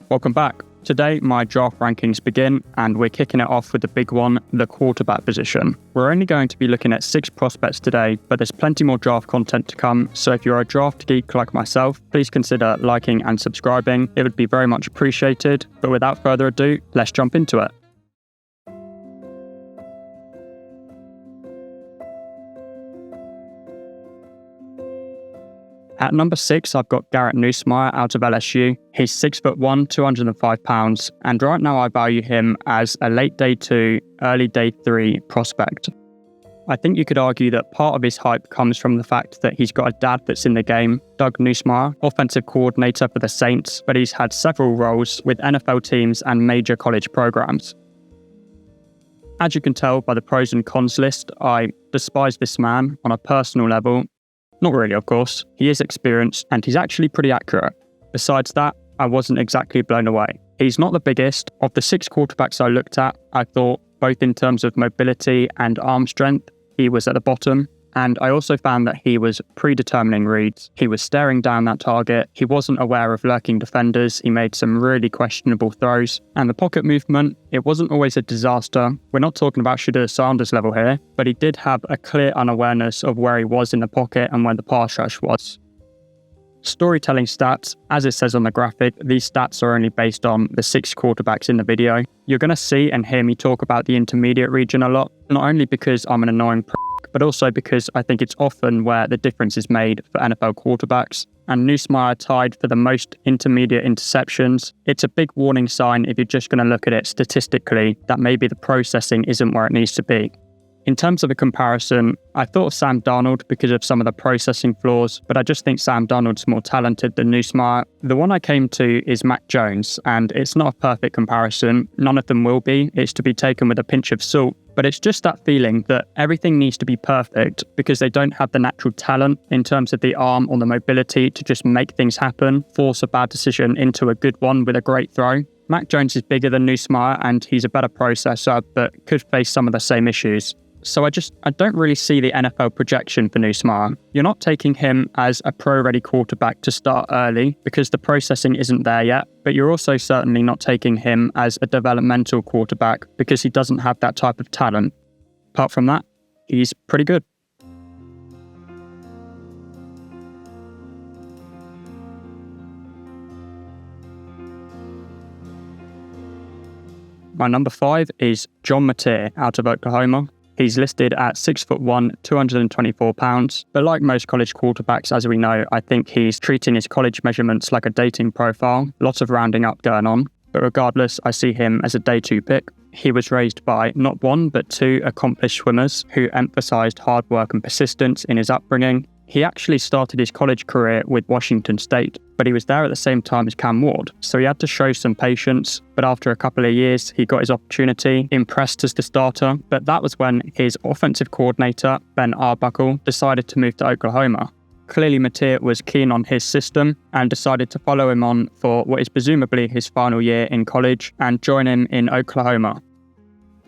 Welcome back. Today, my draft rankings begin, and we're kicking it off with the big one, the quarterback position. We're only going to be looking at 6 prospects today, but there's plenty more draft content to come, so if you're a draft geek like myself, please consider liking and subscribing. It would be very much appreciated, but without further ado, let's jump into it. At number 6, I've got Garrett Nussmeier out of LSU. He's 6'1", 205 pounds, and right now I value him as a late day 2, early day 3 prospect. I think you could argue that part of his hype comes from the fact that he's got a dad that's in the game, Doug Nussmeier, offensive coordinator for the Saints, but he's had several roles with NFL teams and major college programs. As you can tell by the pros and cons list, I despise this man on a personal level. Not really, of course. He is experienced and he's actually pretty accurate. Besides that, I wasn't exactly blown away. He's not the biggest. Of the 6 quarterbacks I looked at, I thought both in terms of mobility and arm strength, he was at the bottom. And I also found that he was predetermining reads. He was staring down that target. He wasn't aware of lurking defenders. He made some really questionable throws. And the pocket movement, it wasn't always a disaster. We're not talking about Shedeur Sanders level here, but he did have a clear unawareness of where he was in the pocket and where the pass rush was. Storytelling stats, as it says on the graphic, these stats are only based on the 6 quarterbacks in the video. You're going to see and hear me talk about the intermediate region a lot, not only because I'm an annoying but also because I think it's often where the difference is made for NFL quarterbacks. And Nussmeier tied for the most intermediate interceptions. It's a big warning sign if you're just going to look at it statistically that maybe the processing isn't where it needs to be. In terms of a comparison, I thought of Sam Darnold because of some of the processing flaws, but I just think Sam Darnold's more talented than Nussmeier. The one I came to is Mac Jones, and it's not a perfect comparison. None of them will be. It's to be taken with a pinch of salt. But it's just that feeling that everything needs to be perfect because they don't have the natural talent in terms of the arm or the mobility to just make things happen, force a bad decision into a good one with a great throw. Mac Jones is bigger than Nussmeier and he's a better processor, but could face some of the same issues. So I don't really see the NFL projection for Nussmeier. You're not taking him as a pro-ready quarterback to start early because the processing isn't there yet, but you're also certainly not taking him as a developmental quarterback because he doesn't have that type of talent. Apart from that, he's pretty good. My number 5 is John Mateer out of Oklahoma. He's listed at 6'1", 224 pounds, but like most college quarterbacks, as we know, I think he's treating his college measurements like a dating profile, lots of rounding up going on. But regardless, I see him as a day 2 pick. He was raised by not 1, but 2 accomplished swimmers who emphasized hard work and persistence in his upbringing. He actually started his college career with Washington State, but he was there at the same time as Cam Ward, so he had to show some patience. But after a couple of years, he got his opportunity, impressed as the starter, but that was when his offensive coordinator, Ben Arbuckle, decided to move to Oklahoma. Clearly, Mateer was keen on his system and decided to follow him on for what is presumably his final year in college and join him in Oklahoma.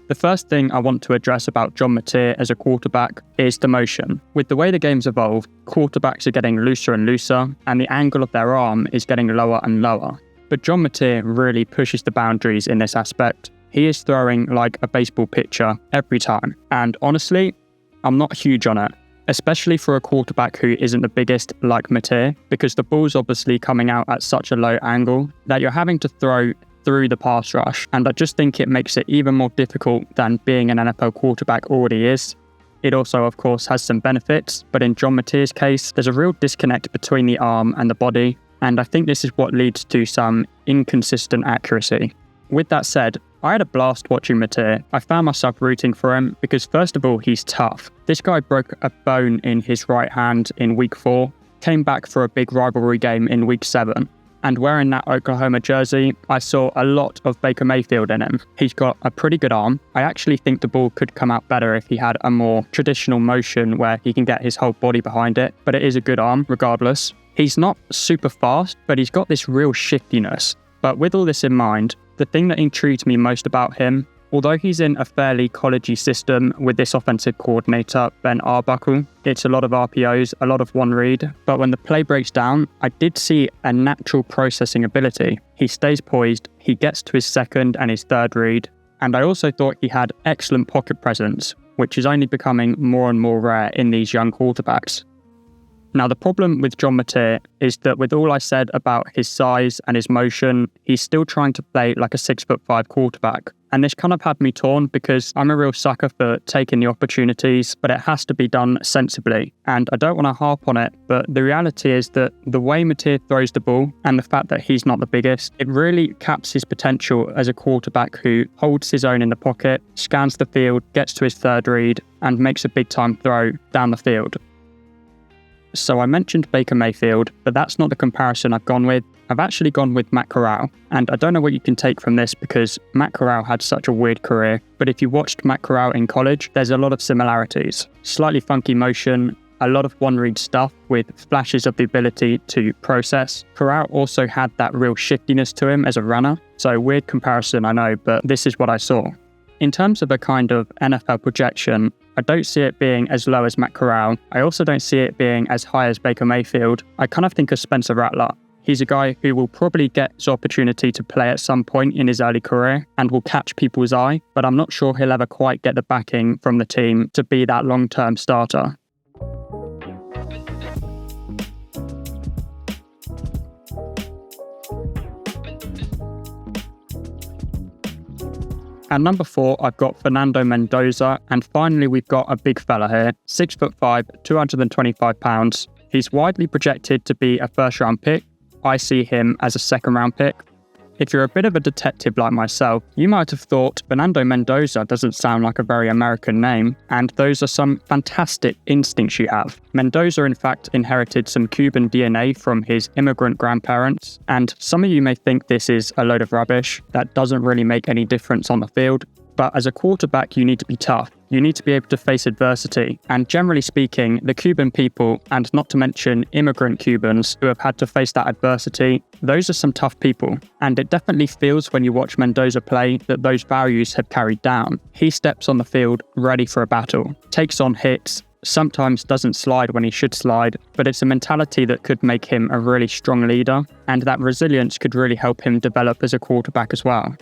The first thing I want to address about John Mateer as a quarterback is the motion. With the way the game's evolved, quarterbacks are getting looser and looser, and the angle of their arm is getting lower and lower. But John Mateer really pushes the boundaries in this aspect. He is throwing like a baseball pitcher every time. And honestly, I'm not huge on it, especially for a quarterback who isn't the biggest like Mateer, because the ball's obviously coming out at such a low angle that you're having to throw through the pass rush, and I just think it makes it even more difficult than being an NFL quarterback already is. It also, of course, has some benefits, but in John Mateer's case, there's a real disconnect between the arm and the body, and I think this is what leads to some inconsistent accuracy. With that said, I had a blast watching Mateer. I found myself rooting for him because first of all, he's tough. This guy broke a bone in his right hand in week 4, came back for a big rivalry game in week 7. And wearing that Oklahoma jersey, I saw a lot of Baker Mayfield in him. He's got a pretty good arm. I actually think the ball could come out better if he had a more traditional motion where he can get his whole body behind it, but it is a good arm regardless. He's not super fast, but he's got this real shiftiness. But with all this in mind, the thing that intrigued me most about him Although he's in a fairly collegey system with this offensive coordinator, Ben Arbuckle, it's a lot of RPOs, a lot of one read, but when the play breaks down, I did see a natural processing ability. He stays poised, he gets to his second and his third read, and I also thought he had excellent pocket presence, which is only becoming more and more rare in these young quarterbacks. Now, the problem with John Mateer is that with all I said about his size and his motion, he's still trying to play like a 6'5" quarterback. And this kind of had me torn because I'm a real sucker for taking the opportunities, but it has to be done sensibly. And I don't want to harp on it, but the reality is that the way Mateer throws the ball and the fact that he's not the biggest, it really caps his potential as a quarterback who holds his own in the pocket, scans the field, gets to his third read, and makes a big time throw down the field. So I mentioned Baker Mayfield, but that's not the comparison I've gone with. I've actually gone with Matt Corral, and I don't know what you can take from this because Matt Corral had such a weird career, but if you watched Matt Corral in college, there's a lot of similarities. Slightly funky motion, a lot of one-read stuff with flashes of the ability to process. Corral also had that real shiftiness to him as a runner, so weird comparison I know, but this is what I saw. In terms of a kind of NFL projection, I don't see it being as low as Matt Corral. I also don't see it being as high as Baker Mayfield. I kind of think of Spencer Rattler. He's a guy who will probably get his opportunity to play at some point in his early career and will catch people's eye, but I'm not sure he'll ever quite get the backing from the team to be that long-term starter. At number 4, I've got Fernando Mendoza, and finally we've got a big fella here, 6'5", 225 pounds. He's widely projected to be a first-round pick. I see him as a second-round pick. If you're a bit of a detective like myself, you might have thought Fernando Mendoza doesn't sound like a very American name, and those are some fantastic instincts you have. Mendoza, in fact, inherited some Cuban DNA from his immigrant grandparents, and some of you may think this is a load of rubbish that doesn't really make any difference on the field. But as a quarterback, you need to be tough. You need to be able to face adversity. And generally speaking, the Cuban people, and not to mention immigrant Cubans who have had to face that adversity, those are some tough people. And it definitely feels when you watch Mendoza play that those values have carried down. He steps on the field ready for a battle, takes on hits, sometimes doesn't slide when he should slide, but it's a mentality that could make him a really strong leader, and that resilience could really help him develop as a quarterback as well.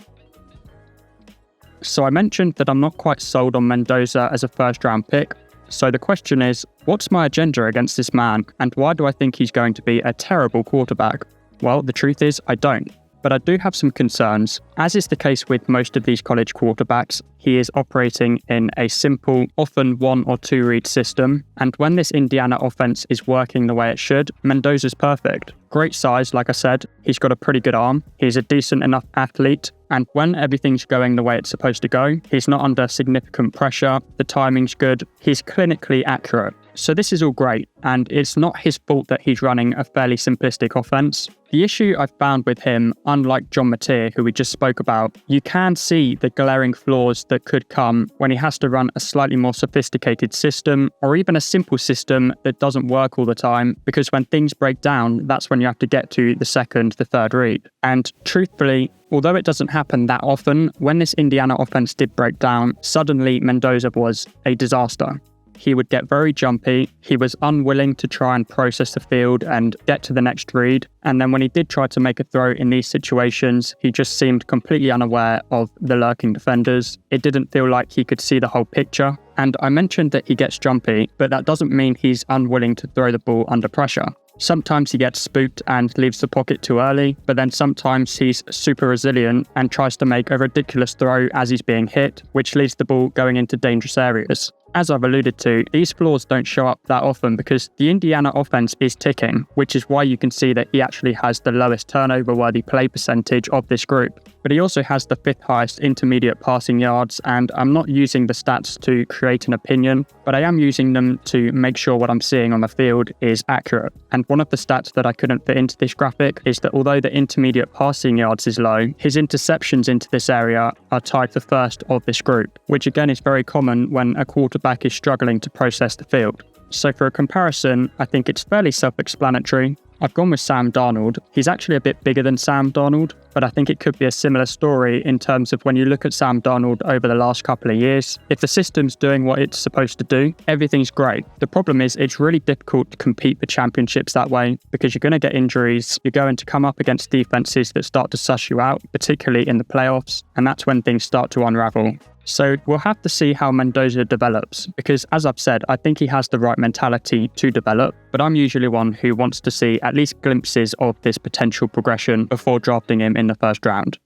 So I mentioned that I'm not quite sold on Mendoza as a first-round pick. So the question is, what's my agenda against this man, and why do I think he's going to be a terrible quarterback? Well, the truth is, I don't. But I do have some concerns. As is the case with most of these college quarterbacks, he is operating in a simple, often 1 or 2 read system, and when this Indiana offense is working the way it should, Mendoza's perfect. Great size, like I said, he's got a pretty good arm, he's a decent enough athlete, and when everything's going the way it's supposed to go, he's not under significant pressure, the timing's good, he's clinically accurate. So this is all great, and it's not his fault that he's running a fairly simplistic offense. The issue I've found with him, unlike John Mateer, who we just spoke about, you can see the glaring flaws that could come when he has to run a slightly more sophisticated system, or even a simple system that doesn't work all the time, because when things break down, that's when you have to get to the second, the third read. And truthfully, although it doesn't happen that often, when this Indiana offense did break down, suddenly Mendoza was a disaster. He would get very jumpy, he was unwilling to try and process the field and get to the next read, and then when he did try to make a throw in these situations, he just seemed completely unaware of the lurking defenders. It didn't feel like he could see the whole picture. And I mentioned that he gets jumpy, but that doesn't mean he's unwilling to throw the ball under pressure. Sometimes he gets spooked and leaves the pocket too early, but then sometimes he's super resilient and tries to make a ridiculous throw as he's being hit, which leaves the ball going into dangerous areas. As I've alluded to, these flaws don't show up that often because the Indiana offense is ticking, which is why you can see that he actually has the lowest turnover-worthy play percentage of this group. But he also has the 5th highest intermediate passing yards, and I'm not using the stats to create an opinion, but I am using them to make sure what I'm seeing on the field is accurate. And one of the stats that I couldn't fit into this graphic is that although the intermediate passing yards is low, his interceptions into this area are tied for first of this group, which again is very common when a quarterback is struggling to process the field. So for a comparison, I think it's fairly self-explanatory. I've gone with Sam Darnold. He's actually a bit bigger than Sam Darnold, but I think it could be a similar story in terms of when you look at Sam Darnold over the last couple of years. If the system's doing what it's supposed to do, everything's great. The problem is it's really difficult to compete for championships that way because you're going to get injuries. You're going to come up against defenses that start to suss you out, particularly in the playoffs, and that's when things start to unravel. So we'll have to see how Mendoza develops because, as I've said, I think he has the right mentality to develop, but I'm usually one who wants to see at least glimpses of this potential progression before drafting him in the first round.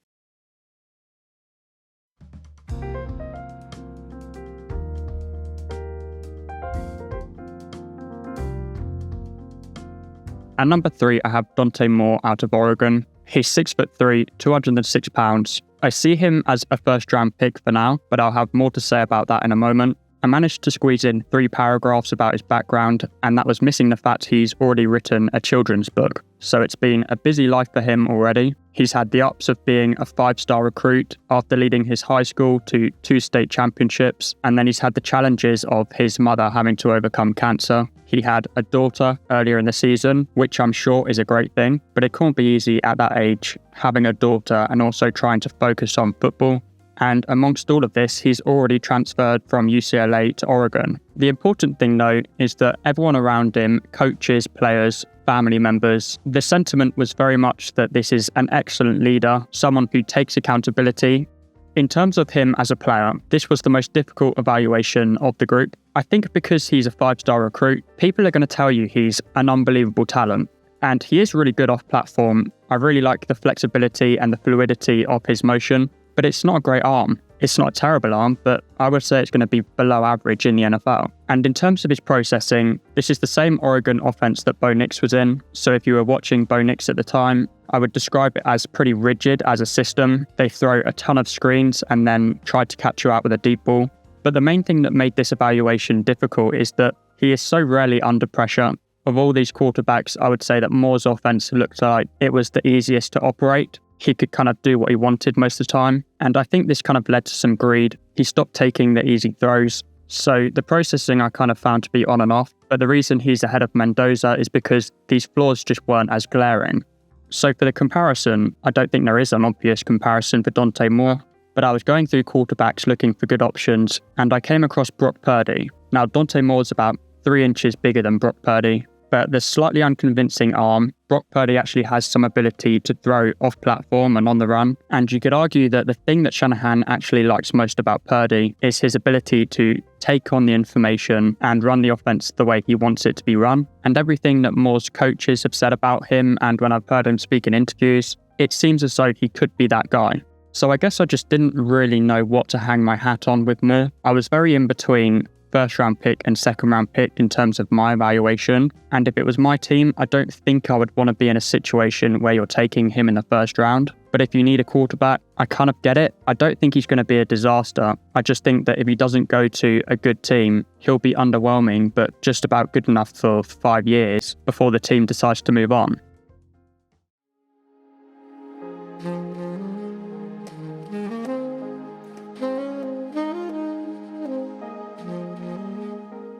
At number 3, I have Dante Moore out of Oregon. He's 6'3", 206 pounds. I see him as a first-round pick for now, but I'll have more to say about that in a moment. I managed to squeeze in 3 paragraphs about his background, and that was missing the fact he's already written a children's book. So it's been a busy life for him already. He's had the ups of being a 5-star recruit after leading his high school to 2 state championships, and then he's had the challenges of his mother having to overcome cancer. He had a daughter earlier in the season, which I'm sure is a great thing, but it can't be easy at that age, having a daughter and also trying to focus on football. And amongst all of this, he's already transferred from UCLA to Oregon. The important thing, though, is that everyone around him, coaches, players, family members, the sentiment was very much that this is an excellent leader, someone who takes accountability. In terms of him as a player, this was the most difficult evaluation of the group. I think because he's a 5-star recruit, people are going to tell you he's an unbelievable talent. And he is really good off platform. I really like the flexibility and the fluidity of his motion, but it's not a great arm. It's not a terrible arm, but I would say it's going to be below average in the NFL. And in terms of his processing, this is the same Oregon offense that Bo Nix was in. So if you were watching Bo Nix at the time, I would describe it as pretty rigid as a system. They throw a ton of screens and then try to catch you out with a deep ball. But the main thing that made this evaluation difficult is that he is so rarely under pressure. Of all these quarterbacks, I would say that Moore's offense looked like it was the easiest to operate. He could kind of do what he wanted most of the time. And I think this kind of led to some greed. He stopped taking the easy throws. So the processing I kind of found to be on and off. But the reason he's ahead of Mendoza is because these flaws just weren't as glaring. So for the comparison, I don't think there is an obvious comparison for Dante Moore. But I was going through quarterbacks looking for good options, and I came across Brock Purdy. Now, Dante Moore's about 3 inches bigger than Brock Purdy, but the slightly unconvincing arm, Brock Purdy actually has some ability to throw off-platform and on the run. And you could argue that the thing that Shanahan actually likes most about Purdy is his ability to take on the information and run the offense the way he wants it to be run. And everything that Moore's coaches have said about him, and when I've heard him speak in interviews, it seems as though he could be that guy. So I guess I just didn't really know what to hang my hat on with Moore. I was very in between first-round pick and second-round pick in terms of my evaluation. And if it was my team, I don't think I would want to be in a situation where you're taking him in the first round. But if you need a quarterback, I kind of get it. I don't think he's going to be a disaster. I just think that if he doesn't go to a good team, he'll be underwhelming, but just about good enough for 5 years before the team decides to move on.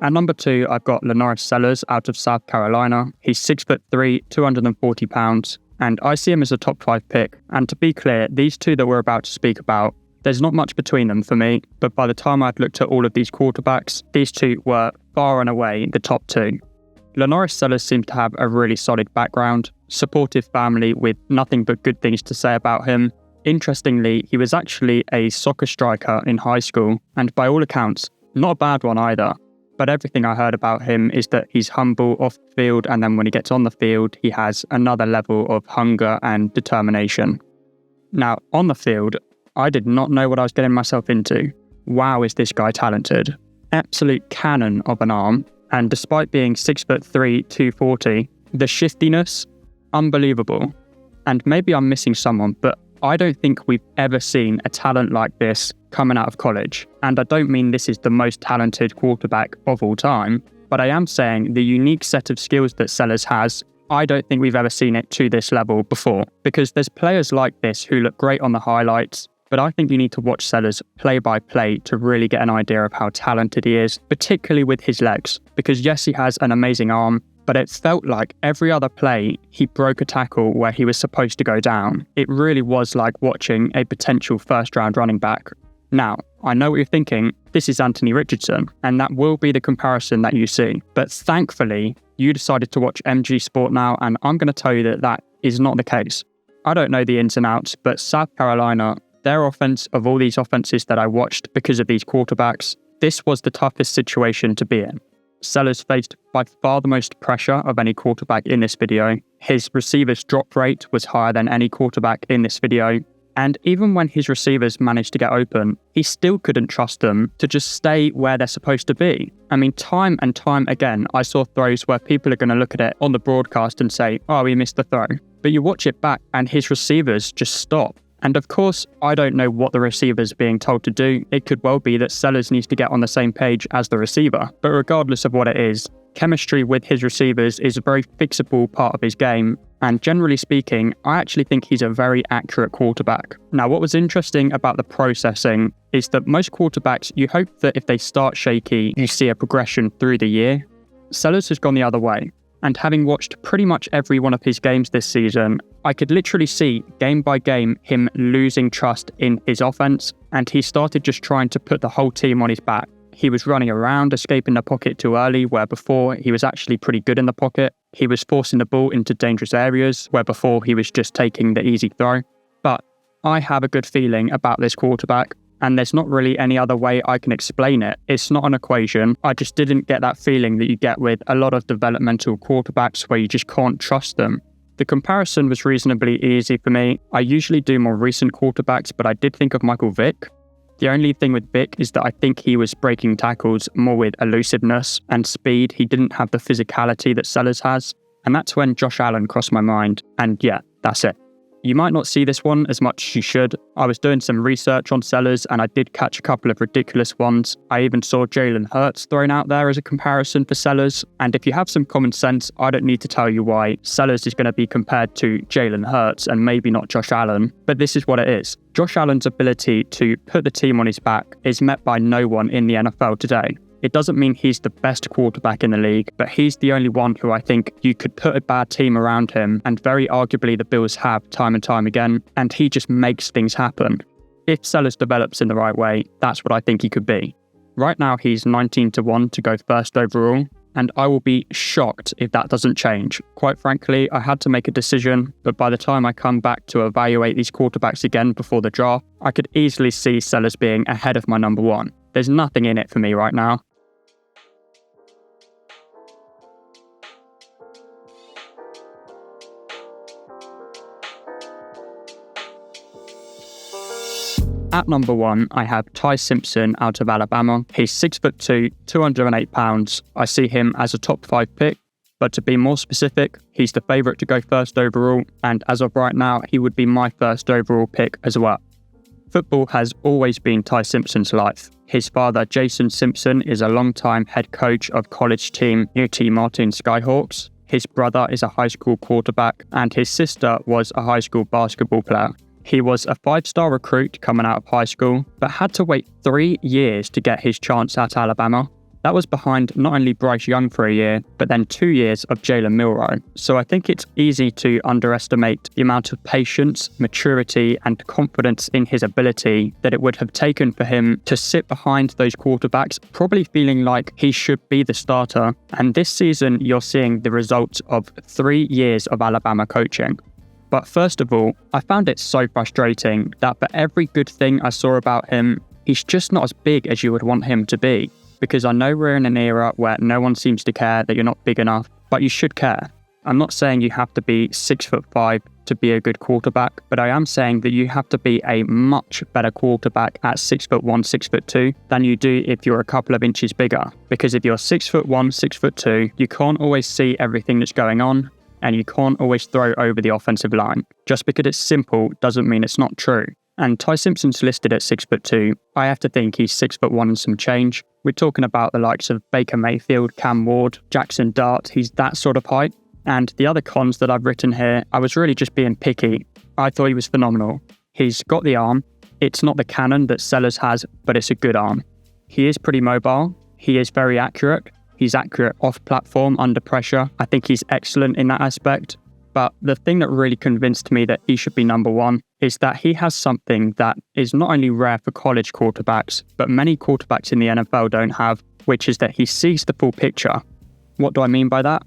At number 2, I've got Lenoris Sellers out of South Carolina. He's 6'3", 240 pounds, and I see him as a top 5 pick. And to be clear, these two that we're about to speak about, there's not much between them for me, but by the time I'd looked at all of these quarterbacks, these two were far and away the top 2. Lenoris Sellers seems to have a really solid background, supportive family with nothing but good things to say about him. Interestingly, he was actually a soccer striker in high school, and by all accounts, not a bad one either. But everything I heard about him is that he's humble off the field, and then when he gets on the field, he has another level of hunger and determination. Now, on the field, I did not know what I was getting myself into. Wow, is this guy talented. Absolute cannon of an arm, and despite being 6'3", 240, the shiftiness, unbelievable. And maybe I'm missing someone, but I don't think we've ever seen a talent like this coming out of college. And I don't mean this is the most talented quarterback of all time, but I am saying the unique set of skills that Sellers has, I don't think we've ever seen it to this level before. Because there's players like this who look great on the highlights, but I think you need to watch Sellers play by play to really get an idea of how talented he is, particularly with his legs. Because yes, he has an amazing arm, but it felt like every other play he broke a tackle where he was supposed to go down. It really was like watching a potential first-round running back. Now, I know what you're thinking, this is Anthony Richardson, and that will be the comparison that you see. But thankfully, you decided to watch MG Sport now, and I'm going to tell you that that is not the case. I don't know the ins and outs, but South Carolina, their offense, of all these offenses that I watched because of these quarterbacks, this was the toughest situation to be in. Sellers faced by far the most pressure of any quarterback in this video. His receivers' drop rate was higher than any quarterback in this video. And even when his receivers managed to get open, he still couldn't trust them to just stay where they're supposed to be. I mean, time and time again, I saw throws where people are going to look at it on the broadcast and say, oh, he missed the throw. But you watch it back and his receivers just stop. And of course, I don't know what the receiver's being told to do. It could well be that Sellers needs to get on the same page as the receiver. But regardless of what it is, chemistry with his receivers is a very fixable part of his game. And generally speaking, I actually think he's a very accurate quarterback. Now, what was interesting about the processing is that most quarterbacks, you hope that if they start shaky, you see a progression through the year. Sellers has gone the other way. And having watched pretty much every one of his games this season, I could literally see game by game him losing trust in his offense, and he started just trying to put the whole team on his back. He was running around, escaping the pocket too early, where before he was actually pretty good in the pocket. He was forcing the ball into dangerous areas, where before he was just taking the easy throw. But I have a good feeling about this quarterback, and there's not really any other way I can explain it. It's not an equation. I just didn't get that feeling that you get with a lot of developmental quarterbacks where you just can't trust them. The comparison was reasonably easy for me. I usually do more recent quarterbacks, but I did think of Michael Vick. The only thing with Vick is that I think he was breaking tackles more with elusiveness and speed. He didn't have the physicality that Sellers has. And that's when Josh Allen crossed my mind. And yeah, that's it. You might not see this one as much as you should. I was doing some research on Sellers and I did catch a couple of ridiculous ones. I even saw Jalen Hurts thrown out there as a comparison for Sellers. And if you have some common sense, I don't need to tell you why Sellers is going to be compared to Jalen Hurts and maybe not Josh Allen. But this is what it is. Josh Allen's ability to put the team on his back is met by no one in the NFL today. It doesn't mean he's the best quarterback in the league, but he's the only one who I think you could put a bad team around him, and very arguably the Bills have time and time again, and he just makes things happen. If Sellers develops in the right way, that's what I think he could be. Right now he's 19-1 to go first overall, and I will be shocked if that doesn't change. Quite frankly, I had to make a decision, but by the time I come back to evaluate these quarterbacks again before the draft, I could easily see Sellers being ahead of my number one. There's nothing in it for me right now. At number one, I have Ty Simpson out of Alabama. He's 6'2", 208 pounds. I see him as a top 5 pick, but to be more specific, he's the favourite to go first overall, and as of right now, he would be my first overall pick as well. Football has always been Ty Simpson's life. His father, Jason Simpson, is a long-time head coach of college team UT Martin Skyhawks. His brother is a high school quarterback, and his sister was a high school basketball player. He was a 5-star recruit coming out of high school, but had to wait 3 years to get his chance at Alabama. That was behind not only Bryce Young for a year, but then 2 years of Jalen Milroe. So I think it's easy to underestimate the amount of patience, maturity, and confidence in his ability that it would have taken for him to sit behind those quarterbacks, probably feeling like he should be the starter. And this season, you're seeing the results of 3 years of Alabama coaching. But first of all, I found it so frustrating that for every good thing I saw about him, he's just not as big as you would want him to be. Because I know we're in an era where no one seems to care that you're not big enough, but you should care. I'm not saying you have to be 6'5" to be a good quarterback, but I am saying that you have to be a much better quarterback at 6'1", 6'2" than you do if you're a couple of inches bigger. Because if you're 6'1", 6'2", you can't always see everything that's going on, and you can't always throw over the offensive line. Just because it's simple doesn't mean it's not true. And Ty Simpson's listed at 6'2". I have to think he's 6'1" and some change. We're talking about the likes of Baker Mayfield, Cam Ward, Jackson Dart. He's that sort of height. And the other cons that I've written here, I was really just being picky. I thought he was phenomenal. He's got the arm. It's not the cannon that Sellers has, but it's a good arm. He is pretty mobile. He is very accurate. he's accurate off-platform under pressure. I think he's excellent in that aspect. But the thing that really convinced me that he should be number one is that he has something that is not only rare for college quarterbacks, but many quarterbacks in the NFL don't have, which is that he sees the full picture. What do I mean by that?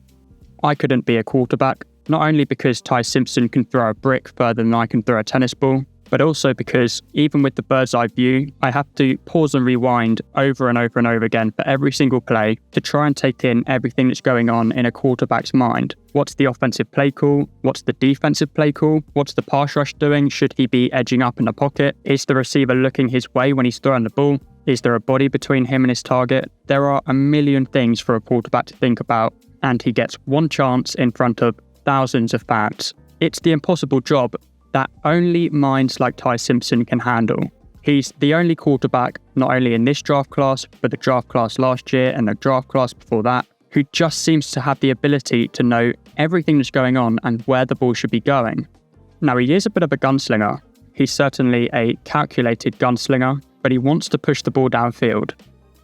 I couldn't be a quarterback, not only because Ty Simpson can throw a brick further than I can throw a tennis ball, but also because even with the bird's eye view, I have to pause and rewind over and over and over again for every single play to try and take in everything that's going on in a quarterback's mind. What's the offensive play call? What's the defensive play call? What's the pass rush doing? Should he be edging up in the pocket? Is the receiver looking his way when he's throwing the ball? Is there a body between him and his target? There are a million things for a quarterback to think about, and he gets one chance in front of thousands of fans. It's the impossible job that only minds like Ty Simpson can handle. He's the only quarterback, not only in this draft class, but the draft class last year and the draft class before that, who just seems to have the ability to know everything that's going on and where the ball should be going. Now, he is a bit of a gunslinger. He's certainly a calculated gunslinger, but he wants to push the ball downfield.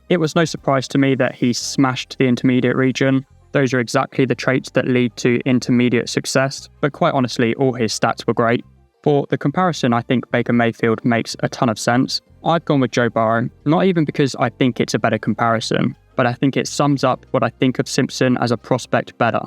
It was no surprise to me that he smashed the intermediate region. Those are exactly the traits that lead to intermediate success, but quite honestly, all his stats were great. For the comparison, I think Baker Mayfield makes a ton of sense. I've gone with Joe Burrow, not even because I think it's a better comparison, but I think it sums up what I think of Simpson as a prospect better.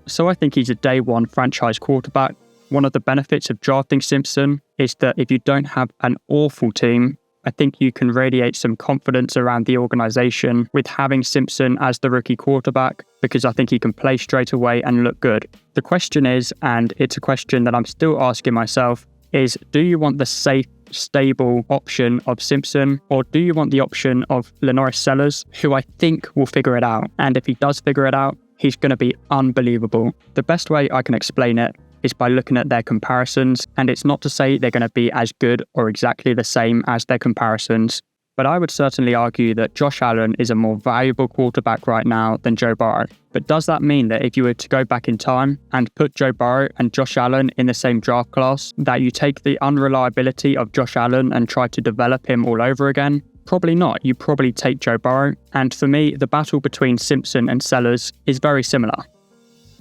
So I think he's a day one franchise quarterback. One of the benefits of drafting Simpson is that if you don't have an awful team, I think you can radiate some confidence around the organization with having Simpson as the rookie quarterback, because I think he can play straight away and look good. The question is, and it's a question that I'm still asking myself, is do you want the safe, stable option of Simpson, or do you want the option of LaNorris Sellers, who I think will figure it out? And if he does figure it out, he's going to be unbelievable. The best way I can explain it is by looking at their comparisons, and it's not to say they're going to be as good or exactly the same as their comparisons, but I would certainly argue that Josh Allen is a more valuable quarterback right now than Joe Burrow. But does that mean that if you were to go back in time and put Joe Burrow and Josh Allen in the same draft class, that you take the unreliability of Josh Allen and try to develop him all over again? Probably not. You probably take Joe Burrow. And for me, the battle between Simpson and Sellers is very similar.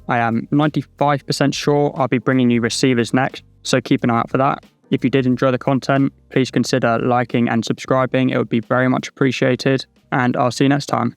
I am 95% sure I'll be bringing you receivers next, so keep an eye out for that. If you did enjoy the content, please consider liking and subscribing. It would be very much appreciated, and I'll see you next time.